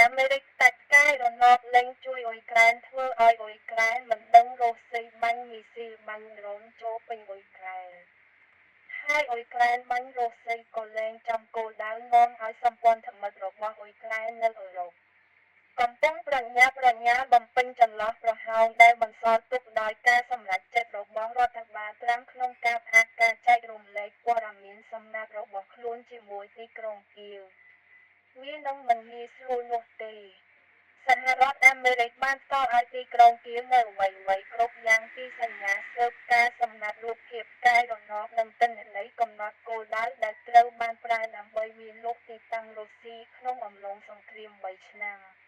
អាមេរិកតាច់កាយរណបលេងជួយអ៊ុយក្រែនធ្វើឲ្យអ៊ុយក្រែនមិនដឹងរកស៊ីបាញ់មីស៊ីលបាញ់ដ្រូនចូលពេញអ៊ុយក្រែនហើយអ៊ុយក្រែនបាញ់រកស៊ីក៏លែងចំគោលដៅនាំឲ្យសម្ព័ន្ធមិត្តរបស់អ៊ុយក្រែននៅអឺរ៉ុបកំពុងប្រញាប់ប្រញាល់បំពេញចន្លោះប្រហោងដែលបន្សល់ទុកដោយការសម្រេចចិត្តរបស់រដ្ឋបាលត្រាំក្នុងការផ្អាកការចែករំលែកព័ត៌មានសម្ងាត់របស់ខ្លួនជាមួយទីក្រុងគៀវវានឹងមិនងាយស្រួលនោះទេសហរដ្ឋអាមេរិកបានផ្ដល់ឲ្យទីក្រុងគៀវនូវអ្វីៗគ្រប់យ៉ាងពីសញ្ញាស៊ើបការសម្ងាត់រូបភាពផ្កាយរណបនិងទិន្នន័យកំណត់គោលដៅដែលត្រូវបានប្រើដើម្បីវាយលុកទីតាំងរុស្ស៊ីក្នុងអំឡុងសង្គ្រាម3ឆ្នាំ។